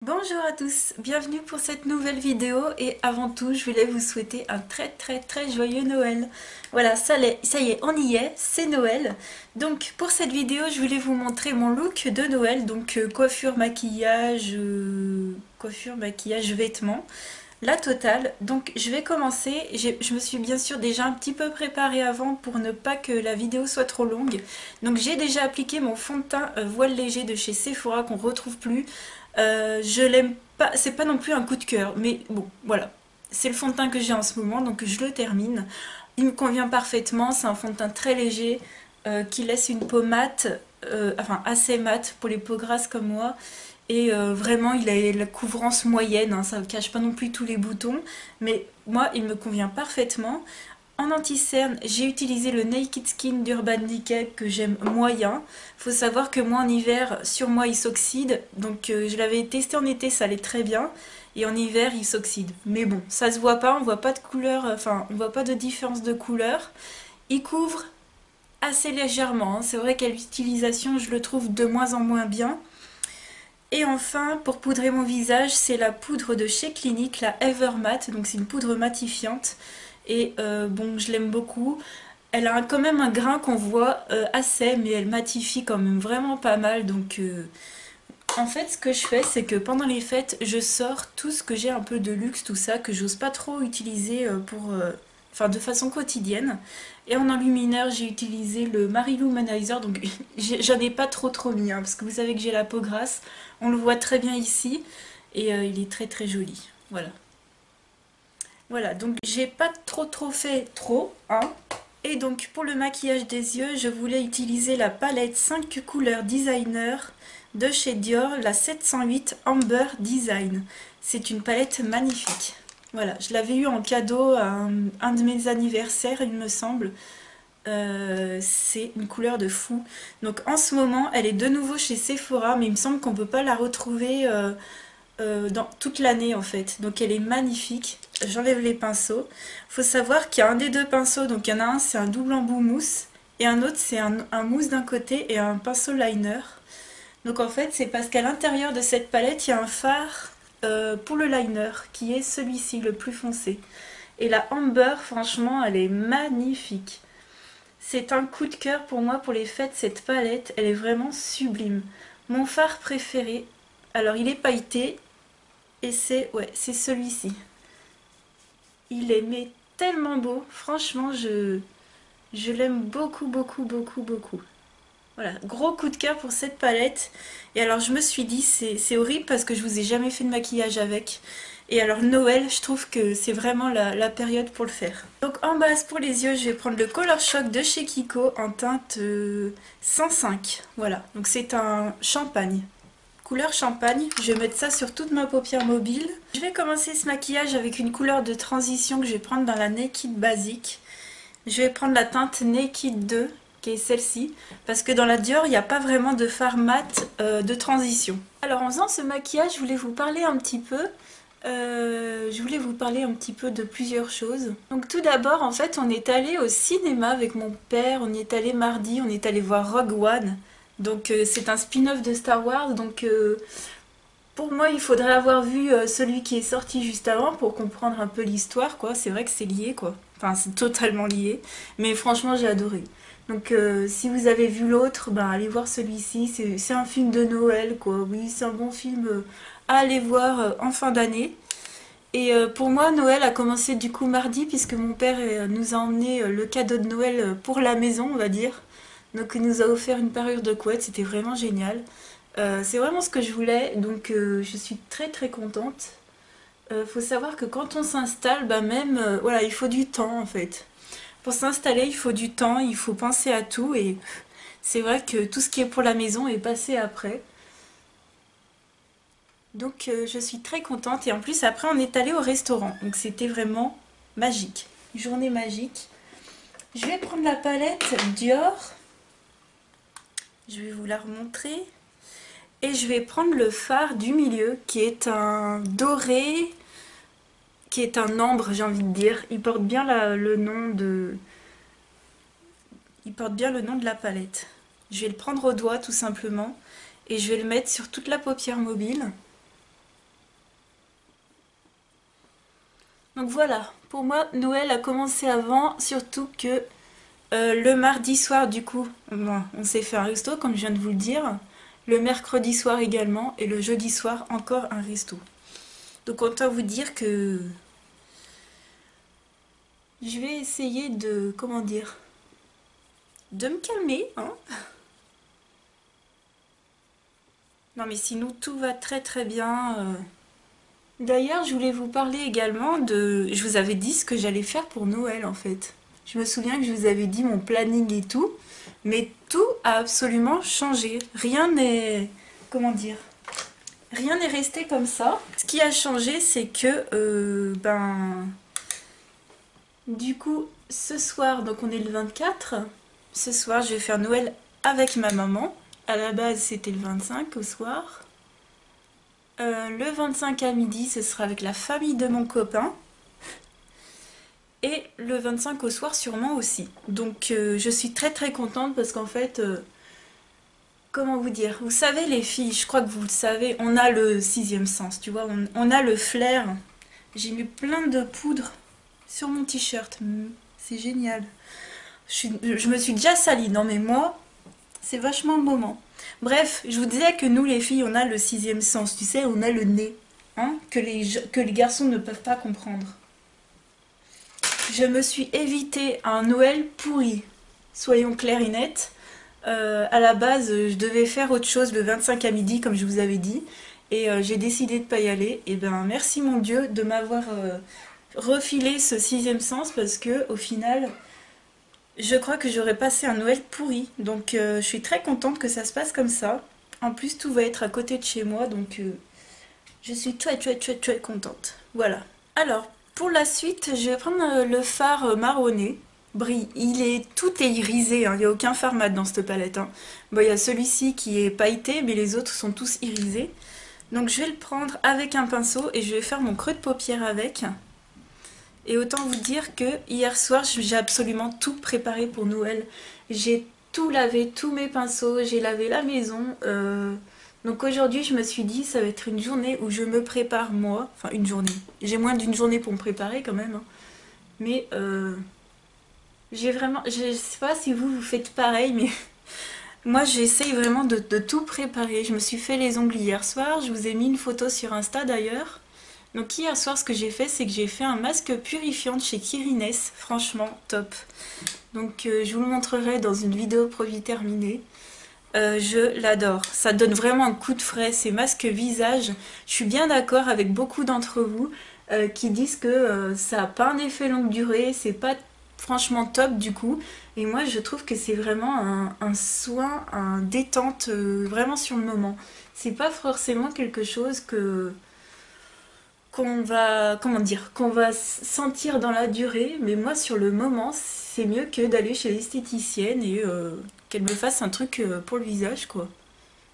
Bonjour à tous, bienvenue pour cette nouvelle vidéo et avant tout je voulais vous souhaiter un très joyeux Noël. Voilà, ça y est, on y est, c'est Noël. Donc pour cette vidéo je voulais vous montrer mon look de Noël, donc coiffure, maquillage, vêtements, la totale. Donc je vais commencer, je me suis bien sûr déjà un petit peu préparée avant pour ne pas que la vidéo soit trop longue. Donc j'ai déjà appliqué mon fond de teint voile léger de chez Sephora qu'on retrouve plus. Je l'aime pas, c'est pas non plus un coup de cœur, mais bon, voilà. C'est le fond de teint que j'ai en ce moment, donc je le termine. Il me convient parfaitement, c'est un fond de teint très léger qui laisse une peau mate, enfin assez mate pour les peaux grasses comme moi. Et vraiment, il a la couvrance moyenne, hein, ça ne cache pas non plus tous les boutons, mais moi, il me convient parfaitement. En anti-cerne, j'ai utilisé le Naked Skin d'Urban Decay que j'aime moyen. Faut savoir que moi en hiver, sur moi il s'oxyde, donc je l'avais testé en été, ça allait très bien, et en hiver il s'oxyde. Mais bon, ça se voit pas, on voit pas de couleur, enfin on voit pas de différence de couleur. Il couvre assez légèrement, hein. C'est vrai qu'à l'utilisation je le trouve de moins en moins bien. Et enfin, pour poudrer mon visage, c'est la poudre de chez Clinique, la Evermatte, donc c'est une poudre matifiante. Et bon, je l'aime beaucoup. Elle a quand même un grain qu'on voit assez, mais elle matifie quand même vraiment pas mal. Donc, en fait, ce que je fais, c'est que pendant les fêtes, je sors tout ce que j'ai un peu de luxe, tout ça, que j'ose pas trop utiliser enfin, de façon quotidienne. Et en enlumineur, j'ai utilisé le Marilumanizer, donc j'en ai pas trop mis, hein, parce que vous savez que j'ai la peau grasse. On le voit très bien ici, et il est très joli. Voilà. Voilà, donc j'ai pas trop fait trop, hein. Et donc pour le maquillage des yeux, je voulais utiliser la palette 5 couleurs designer de chez Dior, la 708 Amber Design. C'est une palette magnifique. Voilà, je l'avais eu en cadeau à un de mes anniversaires, il me semble. C'est une couleur de fou. Donc en ce moment, elle est de nouveau chez Sephora, mais il me semble qu'on peut pas la retrouver dans toute l'année en fait. Donc elle est magnifique. J'enlève les pinceaux. Faut savoir qu'il y a un des deux pinceaux, donc il y en a un c'est un double embout mousse et un autre c'est un mousse d'un côté et un pinceau liner. Donc en fait c'est parce qu'à l'intérieur de cette palette il y a un fard pour le liner qui est celui-ci, le plus foncé. Et la Amber, franchement, elle est magnifique. C'est un coup de cœur pour moi pour les fêtes, cette palette, elle est vraiment sublime. Mon fard préféré, alors il est pailleté, et c'est ouais, c'est celui-ci. Il est mais tellement beau. Franchement, je l'aime beaucoup. Voilà, gros coup de cœur pour cette palette. Et alors je me suis dit, c'est horrible parce que je vous ai jamais fait de maquillage avec. Et alors Noël, je trouve que c'est vraiment la période pour le faire. Donc en base pour les yeux, je vais prendre le Color Shock de chez Kiko en teinte 105. Voilà, donc c'est un champagne. Couleur champagne, je vais mettre ça sur toute ma paupière mobile. Je vais commencer ce maquillage avec une couleur de transition que je vais prendre dans la Naked Basique. Je vais prendre la teinte Naked 2, qui est celle-ci, parce que dans la Dior, il n'y a pas vraiment de fard mat de transition. Alors en faisant ce maquillage, je voulais vous parler un petit peu. De plusieurs choses. Donc tout d'abord, en fait, on est allé au cinéma avec mon père, on y est allé mardi, on est allé voir Rogue One. Donc c'est un spin-off de Star Wars, donc pour moi il faudrait avoir vu celui qui est sorti juste avant pour comprendre un peu l'histoire, quoi. C'est vrai que c'est lié, quoi. Enfin, c'est totalement lié, mais franchement j'ai adoré. Donc si vous avez vu l'autre, ben, allez voir celui-ci, c'est un film de Noël, quoi. Oui, c'est un bon film à aller voir en fin d'année. Et pour moi, Noël a commencé du coup mardi, puisque mon père nous a emmené le cadeau de Noël pour la maison, on va dire. Donc il nous a offert une parure de couette, c'était vraiment génial. C'est vraiment ce que je voulais, donc je suis très contente. Faut savoir que quand on s'installe, bah même, voilà, il faut du temps en fait. Pour s'installer, il faut du temps, il faut penser à tout, et c'est vrai que tout ce qui est pour la maison est passé après. Donc je suis très contente, et en plus après on est allé au restaurant, donc c'était vraiment magique. Une journée magique. Je vais prendre la palette Dior, je vais vous la remontrer. Et je vais prendre le fard du milieu qui est un doré, qui est un ambre, j'ai envie de dire. Il porte bien le nom de... Il porte bien le nom de la palette. Je vais le prendre au doigt tout simplement et je vais le mettre sur toute la paupière mobile. Donc voilà, pour moi, Noël a commencé avant, surtout que le mardi soir, du coup, bon, on s'est fait un resto, comme je viens de vous le dire. Le mercredi soir également, et le jeudi soir, encore un resto. Donc autant vous dire que je vais essayer de, comment dire, de me calmer, hein. Non mais sinon tout va très très bien. D'ailleurs, je voulais vous parler également de... Je vous avais dit ce que j'allais faire pour Noël en fait. Je me souviens que je vous avais dit mon planning et tout, mais tout a absolument changé. Rien n'est... Comment dire? Rien n'est resté comme ça. Ce qui a changé, c'est que, du coup, ce soir, donc on est le 24, ce soir je vais faire Noël avec ma maman. À la base, c'était le 25 au soir. Le 25 à midi, ce sera avec la famille de mon copain. Et le 25 au soir, sûrement aussi. Donc je suis très très contente parce qu'en fait, comment vous dire? Vous savez les filles, je crois que vous le savez, on a le sixième sens, tu vois, on a le flair. J'ai mis plein de poudre sur mon t-shirt. C'est génial. Je me suis déjà salie, non mais moi, c'est vachement le moment. Bref, je vous disais que nous les filles, on a le sixième sens, tu sais, on a le nez, hein, que les garçons ne peuvent pas comprendre. Je me suis évité un Noël pourri, soyons clairs et nets. À la base, je devais faire autre chose le 25 à midi, comme je vous avais dit, et j'ai décidé de pas y aller. Et ben, merci mon Dieu de m'avoir refilé ce sixième sens parce que au final, je crois que j'aurais passé un Noël pourri. Donc, je suis très contente que ça se passe comme ça. En plus, tout va être à côté de chez moi, donc je suis très contente. Voilà. Alors, pour la suite, je vais prendre le fard marronné. Tout est irisé, hein. Il n'y a aucun fard mat dans cette palette, hein. Bon, il y a celui-ci qui est pailleté, mais les autres sont tous irisés. Donc je vais le prendre avec un pinceau et je vais faire mon creux de paupière avec. Et autant vous dire que hier soir, j'ai absolument tout préparé pour Noël. J'ai tout lavé, tous mes pinceaux, j'ai lavé la maison. Donc aujourd'hui, je me suis dit, ça va être une journée où je me prépare moi. Enfin, une journée. J'ai moins d'une journée pour me préparer quand même, hein. Mais j'ai vraiment... Je sais pas si vous faites pareil, mais moi j'essaye vraiment de tout préparer. Je me suis fait les ongles hier soir. Je vous ai mis une photo sur Insta d'ailleurs. Donc hier soir, ce que j'ai fait, c'est que j'ai fait un masque purifiant de chez Kirines. Franchement, top. Donc je vous le montrerai dans une vidéo produit terminée. Je l'adore. Ça donne vraiment un coup de frais. Ces masques visage, je suis bien d'accord avec beaucoup d'entre vous qui disent que ça n'a pas un effet longue durée, c'est pas franchement top du coup. Et moi je trouve que c'est vraiment un soin, un détente vraiment sur le moment. C'est pas forcément quelque chose qu'on va, comment dire, qu'on va sentir dans la durée, mais moi sur le moment, c'est mieux que d'aller chez l'esthéticienne et qu'elle me fasse un truc pour le visage, quoi.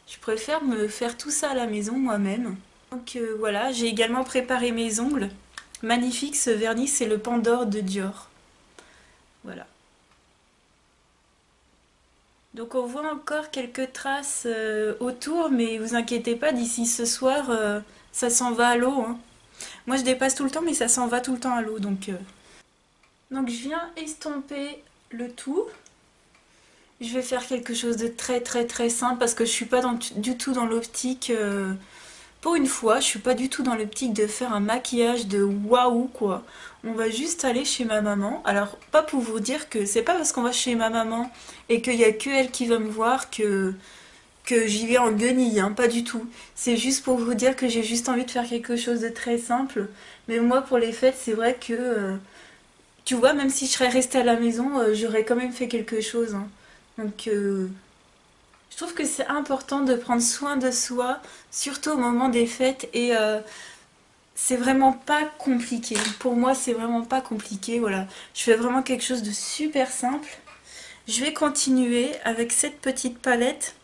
Je préfère me faire tout ça à la maison moi-même. Donc voilà, j'ai également préparé mes ongles. Magnifique, ce vernis, c'est le Pandore de Dior. Voilà. Donc on voit encore quelques traces autour, mais vous inquiétez pas, d'ici ce soir, ça s'en va à l'eau, hein. Moi je dépasse tout le temps, mais ça s'en va tout le temps à l'eau. Donc je viens estomper le tout. Je vais faire quelque chose de très simple parce que je suis pas du tout dans l'optique... pour une fois, je suis pas du tout dans l'optique de faire un maquillage de waouh quoi. On va juste aller chez ma maman. Alors, pas pour vous dire que c'est pas parce qu'on va chez ma maman et qu'il y a que elle qui va me voir que j'y vais en guenille, hein, pas du tout. C'est juste pour vous dire que j'ai juste envie de faire quelque chose de très simple. Mais moi, pour les fêtes, c'est vrai que, tu vois, même si je serais restée à la maison, j'aurais quand même fait quelque chose, hein. Donc, je trouve que c'est important de prendre soin de soi, surtout au moment des fêtes, et c'est vraiment pas compliqué. Pour moi, c'est vraiment pas compliqué, voilà. Je fais vraiment quelque chose de super simple. Je vais continuer avec cette petite palette.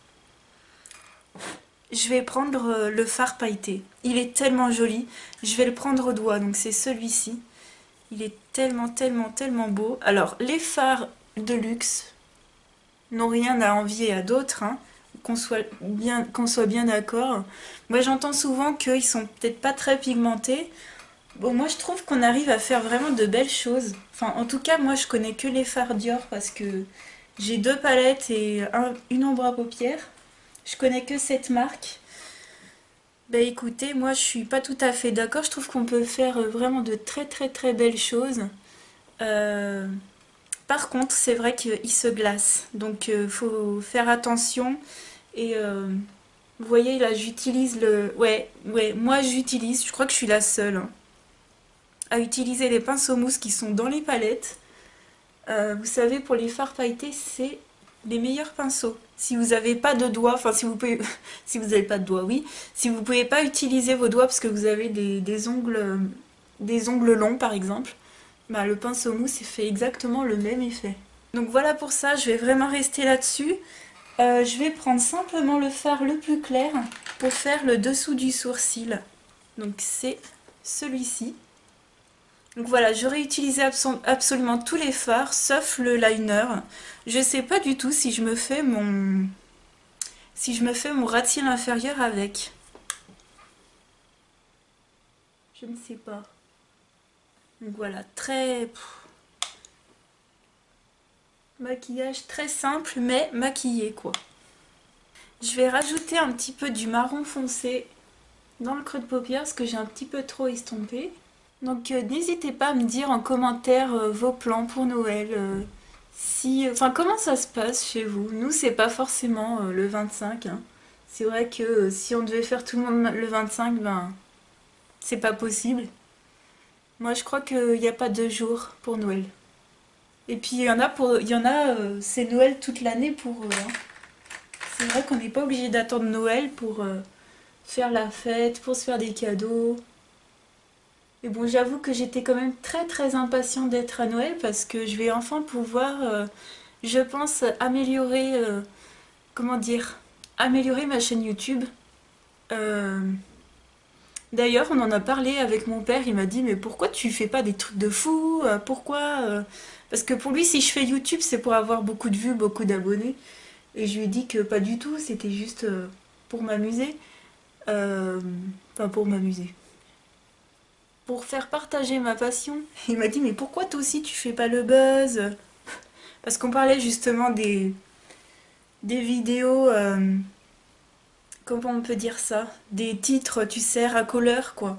Je vais prendre le fard pailleté. Il est tellement joli. Je vais le prendre au doigt, donc c'est celui-ci. Il est tellement beau. Alors, les fards de luxe n'ont rien à envier à d'autres, hein, qu'on soit bien d'accord. Moi, j'entends souvent qu'ils sont peut-être pas très pigmentés. Bon, moi je trouve qu'on arrive à faire vraiment de belles choses. Enfin, en tout cas, moi je connais que les fards Dior parce que j'ai deux palettes et une ombre à paupières. Je connais que cette marque. Bah écoutez, moi je suis pas tout à fait d'accord. Je trouve qu'on peut faire vraiment de très très très belles choses. Euh, Par contre, c'est vrai qu'il se glace. Donc faut faire attention. Et vous voyez là, j'utilise le... Ouais, ouais, moi j'utilise, je crois que je suis la seule hein, à utiliser les pinceaux mousse qui sont dans les palettes. Vous savez, pour les fards pailletés, c'est les meilleurs pinceaux. Si vous n'avez pas de doigts, enfin si vous pouvez, si vous n'avez pas de doigts, oui. Si vous pouvez pas utiliser vos doigts parce que vous avez des ongles longs par exemple, bah, le pinceau mousse fait exactement le même effet. Donc voilà pour ça, je vais vraiment rester là-dessus. Je vais prendre simplement le fard le plus clair pour faire le dessous du sourcil. Donc c'est celui-ci. Donc voilà, j'aurais utilisé absolument tous les fards sauf le liner. Je sais pas du tout si je me fais mon ras-de-cils inférieur avec. Je ne sais pas. Donc voilà, maquillage très simple mais maquillé quoi. Je vais rajouter un petit peu du marron foncé dans le creux de paupière parce que j'ai un petit peu trop estompé. Donc n'hésitez pas à me dire en commentaire vos plans pour Noël. Enfin, comment ça se passe chez vous? Nous, c'est pas forcément le 25. Hein. C'est vrai que si on devait faire tout le monde le 25, ben c'est pas possible. Moi, je crois qu'il n'y a pas 2 jours pour Noël. Et puis c'est Noël toute l'année pour eux. Hein. C'est vrai qu'on n'est pas obligé d'attendre Noël pour faire la fête, pour se faire des cadeaux. Et bon, j'avoue que j'étais quand même très très impatiente d'être à Noël parce que je vais enfin pouvoir, je pense, comment dire, améliorer ma chaîne YouTube. Euh, D'ailleurs, on en a parlé avec mon père, il m'a dit, mais pourquoi tu fais pas des trucs de fou? Pourquoi? Parce que pour lui, si je fais YouTube, c'est pour avoir beaucoup de vues, beaucoup d'abonnés. Et je lui ai dit que pas du tout, c'était juste pour m'amuser. Euh, Enfin, pour m'amuser. Pour faire partager ma passion. Il m'a dit, mais pourquoi toi aussi tu fais pas le buzz? Parce qu'on parlait justement des vidéos, comment on peut dire ça? Des titres, tu sais, racoleurs, quoi.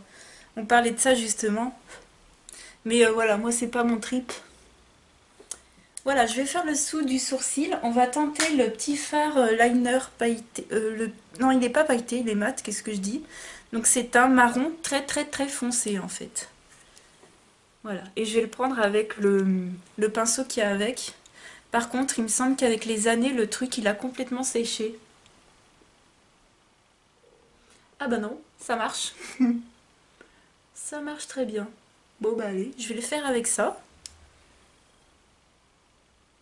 On parlait de ça justement. Mais voilà, moi c'est pas mon trip. Voilà, je vais faire le dessous du sourcil. On va tenter le petit fard liner pailleté. Non, il n'est pas pailleté, il est mat, qu'est-ce que je dis? Donc c'est un marron très très très foncé en fait. Voilà, et je vais le prendre avec le pinceau qu'il y a avec. Par contre, il me semble qu'avec les années, le truc il a complètement séché. Ah bah non, ça marche. Ça marche très bien. Bon bah allez, je vais le faire avec ça.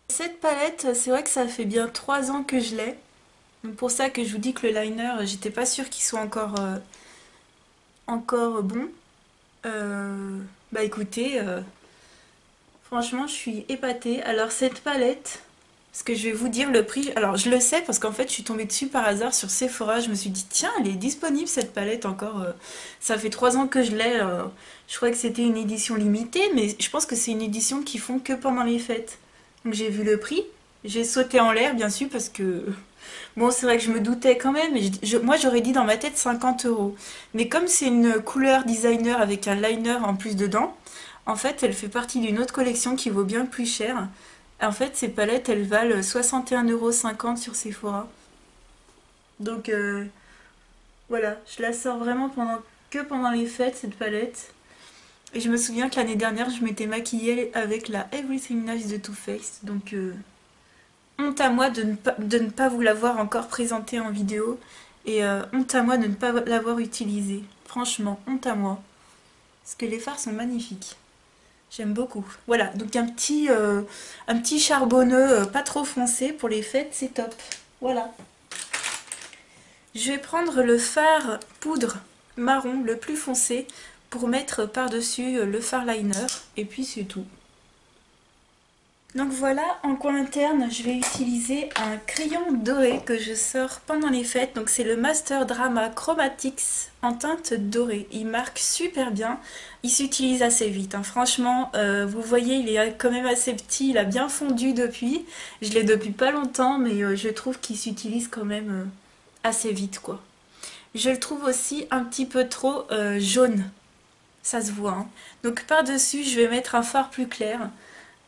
Cette palette, c'est vrai que ça fait bien 3 ans que je l'ai. Donc pour ça que je vous dis que le liner, j'étais pas sûre qu'il soit encore bon. Bah écoutez, franchement je suis épatée. Alors cette palette, parce que je vais vous dire le prix. Alors je le sais parce qu'en fait je suis tombée dessus par hasard sur Sephora. Je me suis dit tiens elle est disponible cette palette encore. Ça fait 3 ans que je l'ai. Je croyais que c'était une édition limitée, mais je pense que c'est une édition qu'ils font que pendant les fêtes. Donc j'ai vu le prix. J'ai sauté en l'air bien sûr parce que... Bon c'est vrai que je me doutais quand même. Mais moi j'aurais dit dans ma tête 50 €. Mais comme c'est une couleur designer avec un liner en plus dedans, en fait elle fait partie d'une autre collection qui vaut bien plus cher. En fait, ces palettes, elles valent 61,50 € sur Sephora. Donc voilà, je la sors vraiment que pendant les fêtes, cette palette. Et je me souviens que l'année dernière, je m'étais maquillée avec la Everything Nice de Too Faced. Donc honte à moi de ne pas vous l'avoir encore présentée en vidéo. Et honte à moi de ne pas l'avoir utilisée. Franchement, honte à moi. Parce que les fards sont magnifiques. J'aime beaucoup. Voilà, donc un petit charbonneux pas trop foncé pour les fêtes, c'est top. Voilà. Je vais prendre le fard poudre marron le plus foncé pour mettre par-dessus le fard liner. Et puis c'est tout. Donc voilà, en coin interne, je vais utiliser un crayon doré que je sors pendant les fêtes. Donc c'est le Master Drama Chromatics en teinte dorée. Il marque super bien. Il s'utilise assez vite, hein. Franchement, vous voyez, il est quand même assez petit. Il a bien fondu depuis. Je l'ai depuis pas longtemps, mais je trouve qu'il s'utilise quand même assez vite, quoi. Je le trouve aussi un petit peu trop jaune. Ça se voit, hein. Donc par-dessus, je vais mettre un fard plus clair.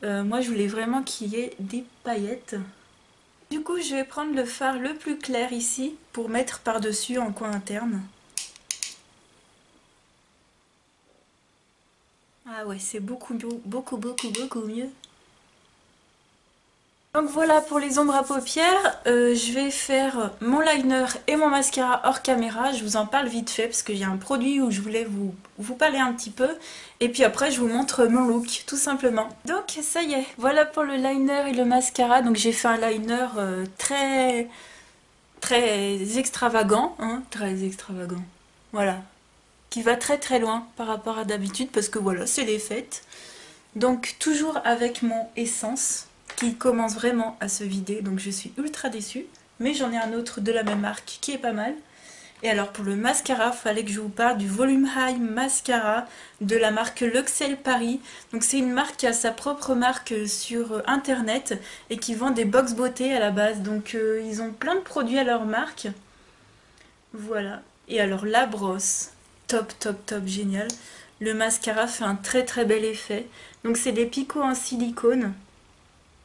Moi, je voulais vraiment qu'il y ait des paillettes. Du coup, je vais prendre le fard le plus clair ici pour mettre par-dessus en coin interne. Ah ouais, c'est beaucoup, beaucoup, beaucoup, beaucoup mieux. Donc voilà pour les ombres à paupières, je vais faire mon liner et mon mascara hors caméra, je vous en parle vite fait parce qu'il y a un produit où je voulais vous parler un petit peu et puis après je vous montre mon look tout simplement. Donc ça y est, voilà pour le liner et le mascara, donc j'ai fait un liner très extravagant, hein, très extravagant, voilà, qui va très très loin par rapport à d'habitude parce que voilà, c'est les fêtes. Donc toujours avec mon Essence qui commence vraiment à se vider, donc je suis ultra déçue. Mais j'en ai un autre de la même marque qui est pas mal. Et alors pour le mascara, fallait que je vous parle du Volume High Mascara de la marque Luxel Paris. Donc c'est une marque qui a sa propre marque sur internet et qui vend des box beauté à la base. Donc ils ont plein de produits à leur marque. Voilà. Et alors la brosse, top top top génial. Le mascara fait un très très bel effet. Donc c'est des picots en silicone.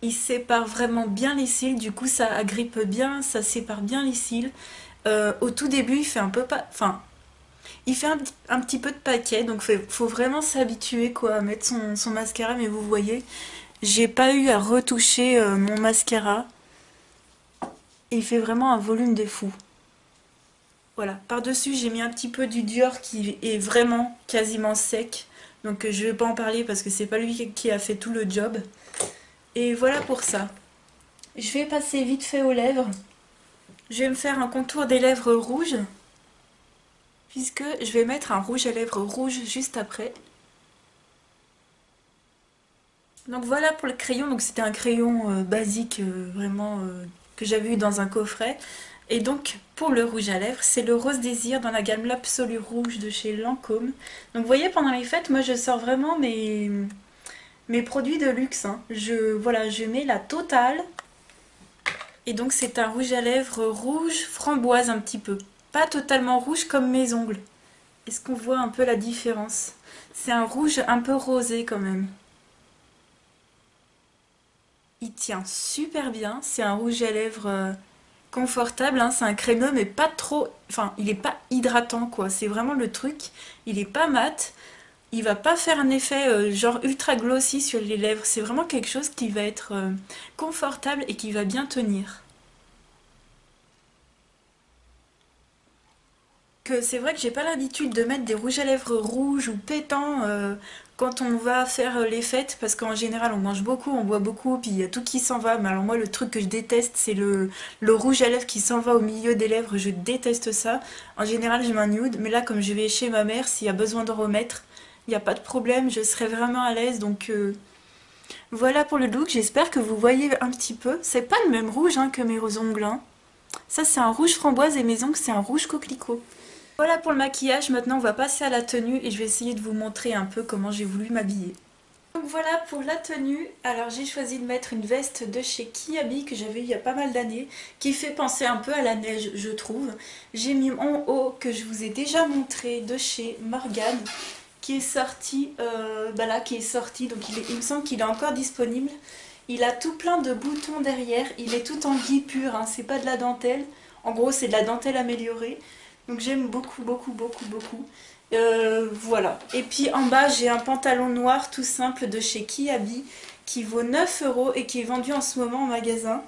Il sépare vraiment bien les cils, du coup ça agrippe bien, ça sépare bien les cils. Au tout début il fait un peu pas... Enfin, il fait un petit peu de paquet, donc faut vraiment s'habituer quoi à mettre son mascara, mais vous voyez, j'ai pas eu à retoucher mon mascara. Et il fait vraiment un volume de fou. Voilà, par-dessus j'ai mis un petit peu du Dior qui est vraiment quasiment sec. Donc je vais pas en parler parce que c'est pas lui qui a fait tout le job. Et voilà pour ça. Je vais passer vite fait aux lèvres. Je vais me faire un contour des lèvres rouges. Puisque je vais mettre un rouge à lèvres rouge juste après. Donc voilà pour le crayon. Donc c'était un crayon basique vraiment que j'avais eu dans un coffret. Et donc pour le rouge à lèvres, c'est le Rose Désir dans la gamme l'Absolu Rouge de chez Lancôme. Donc vous voyez, pendant les fêtes, moi je sors vraiment mes produits de luxe, hein. Voilà, je mets la totale. Et donc c'est un rouge à lèvres rouge framboise un petit peu. Pas totalement rouge comme mes ongles. Est-ce qu'on voit un peu la différence? C'est un rouge un peu rosé quand même. Il tient super bien. C'est un rouge à lèvres confortable, hein. C'est un crémeux mais pas trop... Enfin, il est pas hydratant quoi. C'est vraiment le truc. Il est pas mat. Il va pas faire un effet genre ultra glossy sur les lèvres. C'est vraiment quelque chose qui va être confortable et qui va bien tenir. Que c'est vrai que j'ai pas l'habitude de mettre des rouges à lèvres rouges ou pétants quand on va faire les fêtes parce qu'en général on mange beaucoup, on boit beaucoup, puis il y a tout qui s'en va. Mais alors moi le truc que je déteste c'est le rouge à lèvres qui s'en va au milieu des lèvres, je déteste ça. En général je mets un nude, mais là comme je vais chez ma mère, s'il y a besoin de remettre, il n'y a pas de problème, je serai vraiment à l'aise. Donc voilà pour le look, j'espère que vous voyez un petit peu. C'est pas le même rouge hein, que mes ongles, hein. Ça c'est un rouge framboise et mes ongles c'est un rouge coquelicot. Voilà pour le maquillage, maintenant on va passer à la tenue et je vais essayer de vous montrer un peu comment j'ai voulu m'habiller. Donc voilà pour la tenue, alors j'ai choisi de mettre une veste de chez Kiabi que j'avais eu il y a pas mal d'années, qui fait penser un peu à la neige je trouve. J'ai mis mon haut que je vous ai déjà montré de chez Morgane, qui est sorti, qui est sorti, donc il me semble qu'il est encore disponible. Il a tout plein de boutons derrière, il est tout en gris pur, hein, c'est pas de la dentelle, en gros c'est de la dentelle améliorée. Donc j'aime beaucoup, beaucoup, beaucoup, beaucoup. Voilà. Et puis en bas, j'ai un pantalon noir tout simple de chez Kiabi qui vaut 9 € et qui est vendu en ce moment en magasin.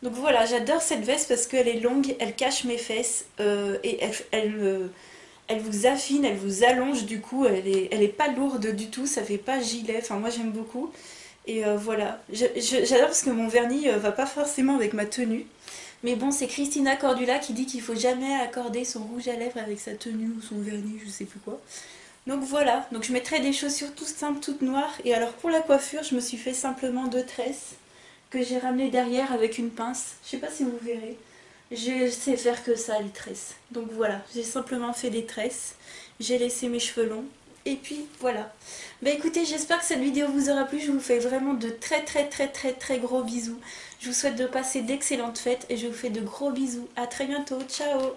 Donc voilà, j'adore cette veste parce qu'elle est longue, elle cache mes fesses et elle vous affine, elle vous allonge du coup. Elle est pas lourde du tout, ça fait pas gilet. Enfin, moi j'aime beaucoup. Et voilà, j'adore parce que mon vernis va pas forcément avec ma tenue. Mais bon, c'est Christina Cordula qui dit qu'il faut jamais accorder son rouge à lèvres avec sa tenue ou son vernis, je sais plus quoi. Donc voilà, donc je mettrai des chaussures toutes simples, toutes noires. Et alors pour la coiffure, je me suis fait simplement 2 tresses que j'ai ramenées derrière avec une pince. Je sais pas si vous verrez. Je sais faire que ça, les tresses. Donc voilà, j'ai simplement fait des tresses. J'ai laissé mes cheveux longs. Et puis voilà. Bah écoutez, j'espère que cette vidéo vous aura plu. Je vous fais vraiment de très très très très très gros bisous. Je vous souhaite de passer d'excellentes fêtes et je vous fais de gros bisous. À très bientôt. Ciao!